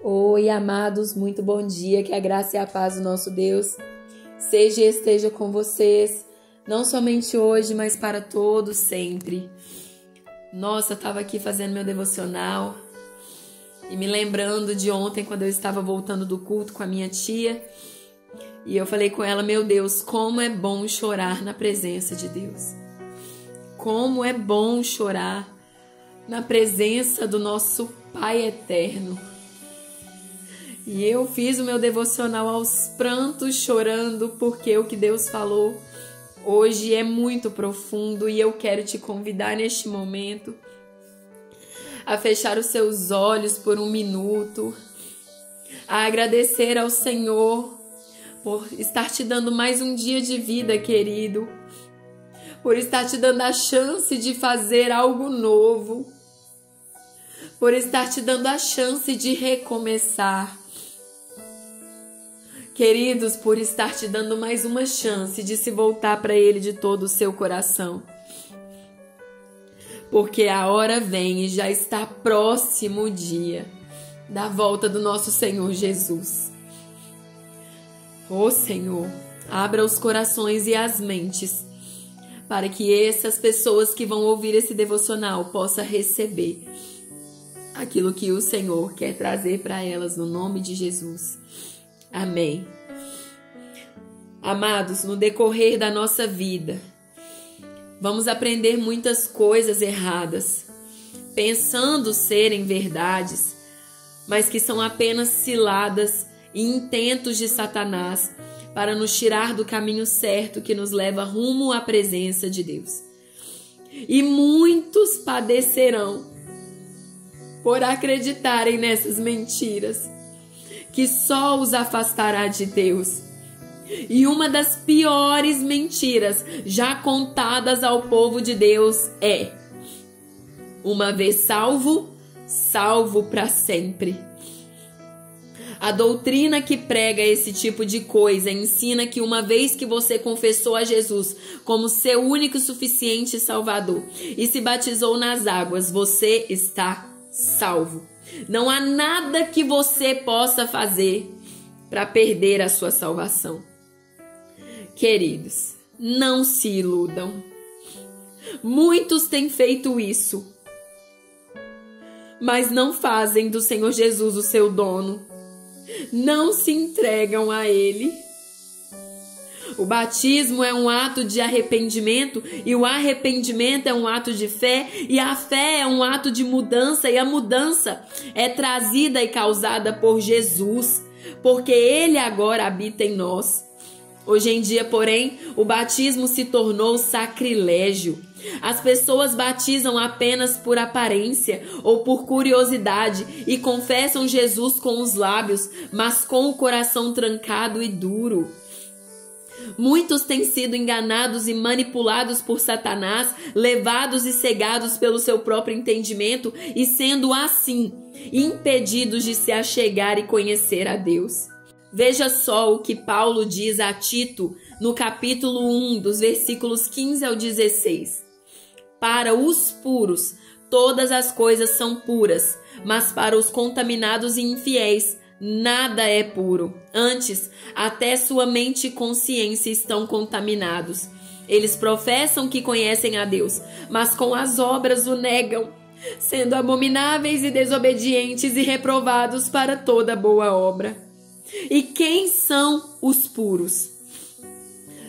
Oi, amados, muito bom dia, que a graça e a paz do nosso Deus seja e esteja com vocês, não somente hoje, mas para todos sempre. Nossa, eu estava aqui fazendo meu devocional e me lembrando de ontem, quando eu estava voltando do culto com a minha tia, e eu falei com ela: meu Deus, como é bom chorar na presença de Deus. Como é bom chorar na presença do nosso Pai eterno. E eu fiz o meu devocional aos prantos, chorando, porque o que Deus falou hoje é muito profundo e eu quero te convidar neste momento a fechar os seus olhos por um minuto, a agradecer ao Senhor por estar te dando mais um dia de vida, querido, por estar te dando a chance de fazer algo novo, por estar te dando a chance de recomeçar. Queridos, por estar te dando mais uma chance de se voltar para Ele de todo o seu coração. Porque a hora vem e já está próximo o dia da volta do nosso Senhor Jesus. Ô Senhor, abra os corações e as mentes para que essas pessoas que vão ouvir esse devocional possam receber aquilo que o Senhor quer trazer para elas no nome de Jesus. Amém. Amados, no decorrer da nossa vida, vamos aprender muitas coisas erradas, pensando serem verdades, mas que são apenas ciladas e intentos de Satanás para nos tirar do caminho certo que nos leva rumo à presença de Deus. E muitos padecerão por acreditarem nessas mentiras, que só os afastará de Deus. E uma das piores mentiras já contadas ao povo de Deus é: uma vez salvo, salvo para sempre. A doutrina que prega esse tipo de coisa ensina que uma vez que você confessou a Jesus como seu único e suficiente Salvador e se batizou nas águas, você está salvo. Não há nada que você possa fazer para perder a sua salvação. Queridos, não se iludam. Muitos têm feito isso, mas não fazem do Senhor Jesus o seu dono. Não se entregam a Ele. O batismo é um ato de arrependimento, e o arrependimento é um ato de fé, e a fé é um ato de mudança, e a mudança é trazida e causada por Jesus, porque Ele agora habita em nós. Hoje em dia, porém, o batismo se tornou sacrilégio. As pessoas batizam apenas por aparência ou por curiosidade e confessam Jesus com os lábios, mas com o coração trancado e duro. Muitos têm sido enganados e manipulados por Satanás, levados e cegados pelo seu próprio entendimento e, sendo assim, impedidos de se achegar e conhecer a Deus. Veja só o que Paulo diz a Tito no capítulo 1, dos versículos 15 ao 16. Para os puros, todas as coisas são puras, mas para os contaminados e infiéis, nada é puro. Antes, até sua mente e consciência estão contaminados. Eles professam que conhecem a Deus, mas com as obras o negam, sendo abomináveis e desobedientes e reprovados para toda boa obra. E quem são os puros?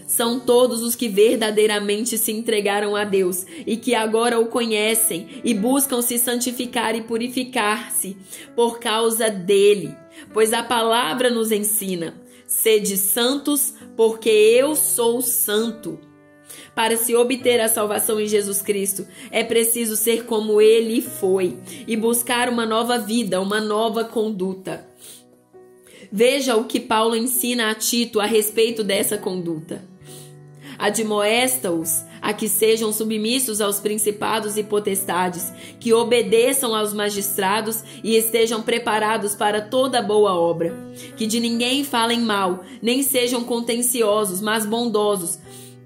São todos os que verdadeiramente se entregaram a Deus e que agora o conhecem e buscam se santificar e purificar-se por causa dele. Pois a palavra nos ensina: sede santos, porque eu sou santo. Para se obter a salvação em Jesus Cristo, é preciso ser como ele foi e buscar uma nova vida, uma nova conduta. Veja o que Paulo ensina a Tito a respeito dessa conduta. Admoesta-os a que sejam submissos aos principados e potestades, que obedeçam aos magistrados e estejam preparados para toda boa obra. Que de ninguém falem mal, nem sejam contenciosos, mas bondosos,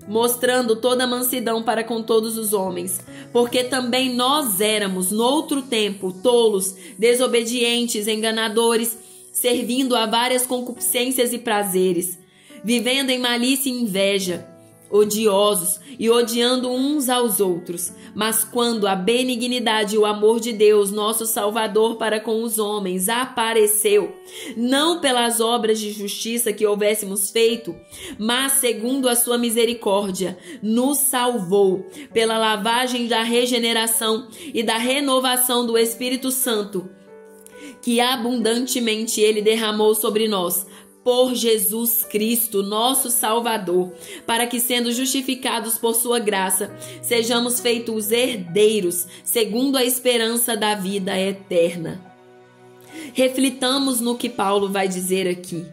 mostrando toda mansidão para com todos os homens, porque também nós éramos, noutro tempo, tolos, desobedientes, enganadores, servindo a várias concupiscências e prazeres, vivendo em malícia e inveja, odiosos e odiando uns aos outros. Mas quando a benignidade e o amor de Deus, nosso Salvador, para com os homens apareceu, não pelas obras de justiça que houvéssemos feito, mas segundo a sua misericórdia, nos salvou pela lavagem da regeneração e da renovação do Espírito Santo, que abundantemente ele derramou sobre nós, por Jesus Cristo, nosso Salvador, para que, sendo justificados por sua graça, sejamos feitos herdeiros, segundo a esperança da vida eterna. Reflitamos no que Paulo vai dizer aqui.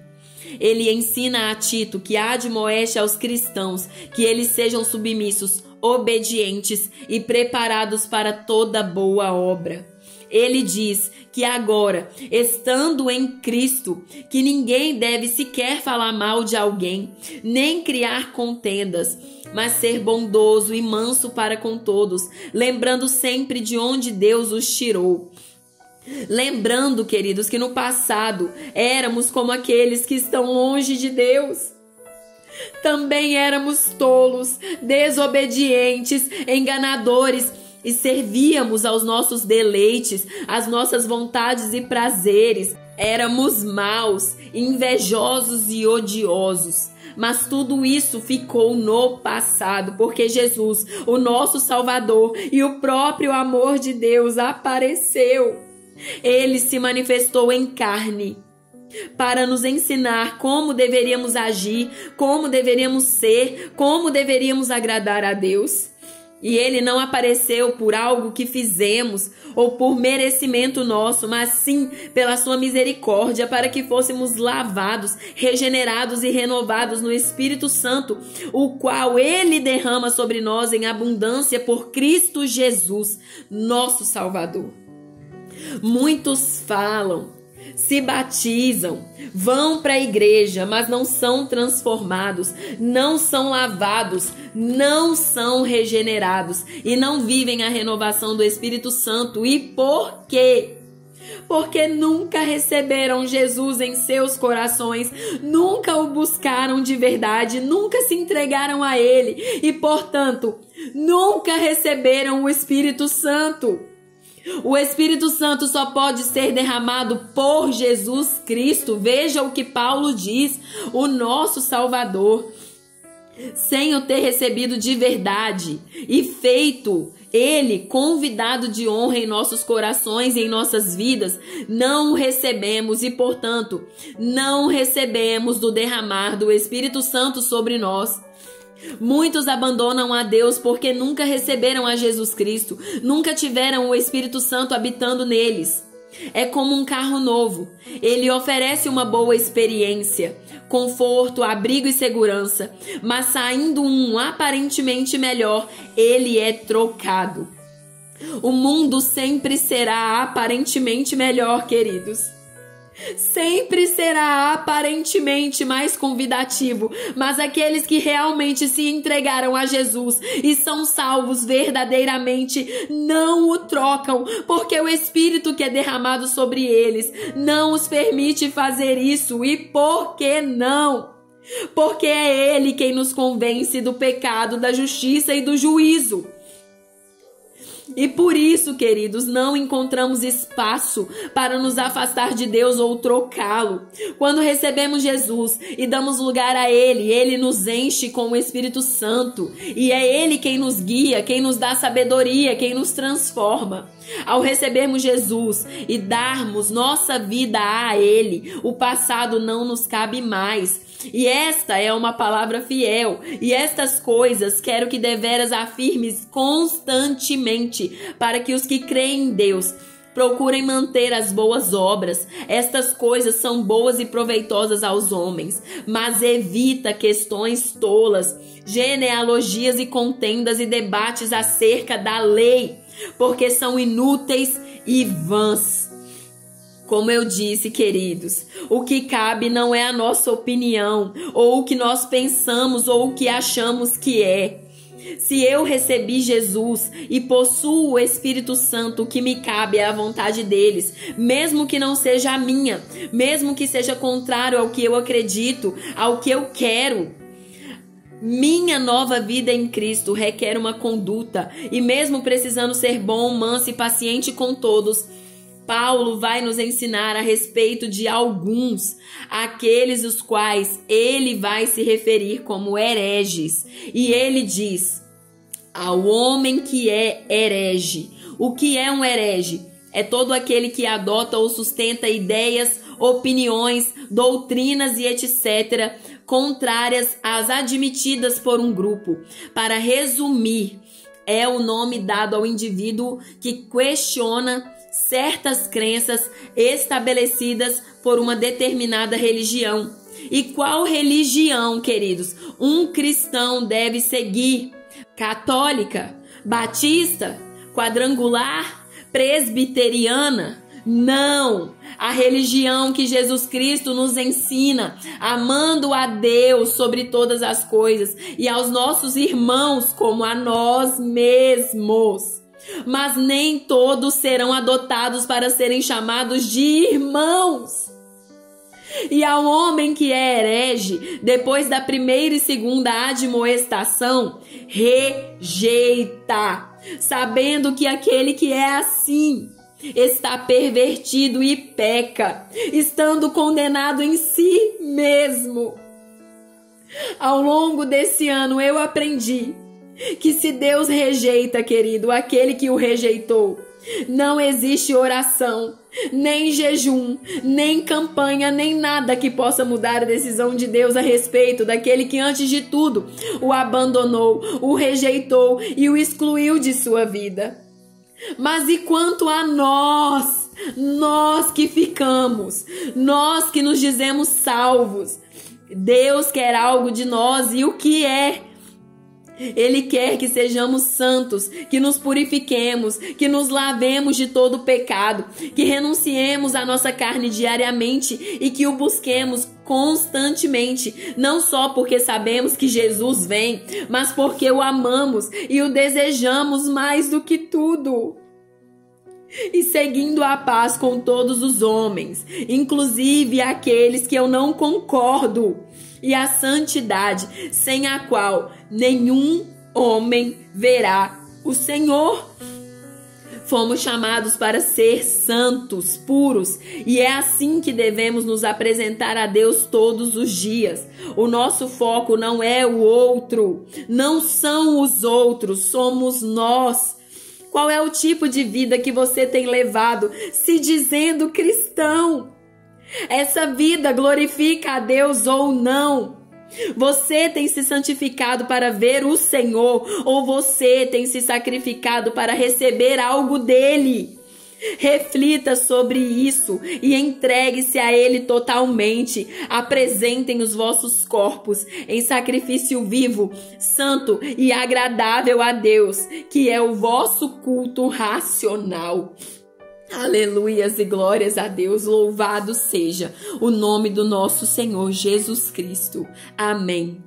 Ele ensina a Tito que admoeste aos cristãos que eles sejam submissos, obedientes e preparados para toda boa obra. Ele diz que agora, estando em Cristo, que ninguém deve sequer falar mal de alguém, nem criar contendas, mas ser bondoso e manso para com todos, lembrando sempre de onde Deus os tirou. Lembrando, queridos, que no passado éramos como aqueles que estão longe de Deus. Também éramos tolos, desobedientes, enganadores, e servíamos aos nossos deleites, às nossas vontades e prazeres. Éramos maus, invejosos e odiosos. Mas tudo isso ficou no passado, porque Jesus, o nosso Salvador e o próprio amor de Deus apareceu. Ele se manifestou em carne para nos ensinar como deveríamos agir, como deveríamos ser, como deveríamos agradar a Deus. E ele não apareceu por algo que fizemos ou por merecimento nosso, mas sim pela sua misericórdia, para que fôssemos lavados, regenerados e renovados no Espírito Santo, o qual ele derrama sobre nós em abundância por Cristo Jesus, nosso Salvador. Muitos falam, se batizam, vão para a igreja, mas não são transformados, não são lavados, não são regenerados e não vivem a renovação do Espírito Santo. E por quê? Porque nunca receberam Jesus em seus corações, nunca o buscaram de verdade, nunca se entregaram a Ele e, portanto, nunca receberam o Espírito Santo. O Espírito Santo só pode ser derramado por Jesus Cristo. Veja o que Paulo diz, o nosso Salvador. Sem o ter recebido de verdade e feito Ele convidado de honra em nossos corações e em nossas vidas, não o recebemos e, portanto, não recebemos do derramar do Espírito Santo sobre nós. Muitos abandonam a Deus porque nunca receberam a Jesus Cristo, nunca tiveram o Espírito Santo habitando neles. É como um carro novo. Ele oferece uma boa experiência, conforto, abrigo e segurança, mas saindo um aparentemente melhor, ele é trocado. O mundo sempre será aparentemente melhor, queridos. Sempre será aparentemente mais convidativo, mas aqueles que realmente se entregaram a Jesus e são salvos verdadeiramente não o trocam, porque o Espírito que é derramado sobre eles não os permite fazer isso. E por que não? Porque é Ele quem nos convence do pecado, da justiça e do juízo. E por isso, queridos, não encontramos espaço para nos afastar de Deus ou trocá-lo. Quando recebemos Jesus e damos lugar a Ele, Ele nos enche com o Espírito Santo. E é Ele quem nos guia, quem nos dá sabedoria, quem nos transforma. Ao recebermos Jesus e darmos nossa vida a Ele, o passado não nos cabe mais. E esta é uma palavra fiel, e estas coisas quero que deveras afirmes constantemente, para que os que creem em Deus procurem manter as boas obras. Estas coisas são boas e proveitosas aos homens, mas evita questões tolas, genealogias e contendas e debates acerca da lei, porque são inúteis e vãs. Como eu disse, queridos, o que cabe não é a nossa opinião, ou o que nós pensamos, ou o que achamos que é. Se eu recebi Jesus e possuo o Espírito Santo, o que me cabe é a vontade deles, mesmo que não seja a minha, mesmo que seja contrário ao que eu acredito, ao que eu quero. Minha nova vida em Cristo requer uma conduta, e mesmo precisando ser bom, manso e paciente com todos, Paulo vai nos ensinar a respeito de alguns, aqueles os quais ele vai se referir como hereges. E ele diz: ao homem que é herege. O que é um herege? É todo aquele que adota ou sustenta ideias, opiniões, doutrinas e etc., contrárias às admitidas por um grupo. Para resumir, é o nome dado ao indivíduo que questiona certas crenças estabelecidas por uma determinada religião. E qual religião, queridos, um cristão deve seguir? Católica? Batista? Quadrangular? Presbiteriana? Não! A religião que Jesus Cristo nos ensina, amando a Deus sobre todas as coisas e aos nossos irmãos como a nós mesmos. Mas nem todos serão adotados para serem chamados de irmãos. E ao homem que é herege, depois da primeira e segunda admoestação, rejeita, sabendo que aquele que é assim está pervertido e peca, estando condenado em si mesmo. Ao longo desse ano eu aprendi que se Deus rejeita, querido, aquele que o rejeitou, não existe oração, nem jejum, nem campanha, nem nada que possa mudar a decisão de Deus a respeito daquele que antes de tudo o abandonou, o rejeitou e o excluiu de sua vida. Mas e quanto a nós que ficamos, nós que nos dizemos salvos, Deus quer algo de nós, e o que é? Ele quer que sejamos santos, que nos purifiquemos, que nos lavemos de todo pecado, que renunciemos à nossa carne diariamente e que o busquemos constantemente, não só porque sabemos que Jesus vem, mas porque o amamos e o desejamos mais do que tudo. E seguindo a paz com todos os homens, inclusive aqueles que eu não concordo, e a santidade, sem a qual nenhum homem verá o Senhor. Fomos chamados para ser santos, puros, e é assim que devemos nos apresentar a Deus todos os dias. O nosso foco não é o outro, não são os outros, somos nós. Qual é o tipo de vida que você tem levado se dizendo cristão? Essa vida glorifica a Deus ou não? Você tem se santificado para ver o Senhor, ou você tem se sacrificado para receber algo dele? Reflita sobre isso e entregue-se a Ele totalmente. Apresentem os vossos corpos em sacrifício vivo, santo e agradável a Deus, que é o vosso culto racional. Aleluias e glórias a Deus, louvado seja o nome do nosso Senhor Jesus Cristo. Amém.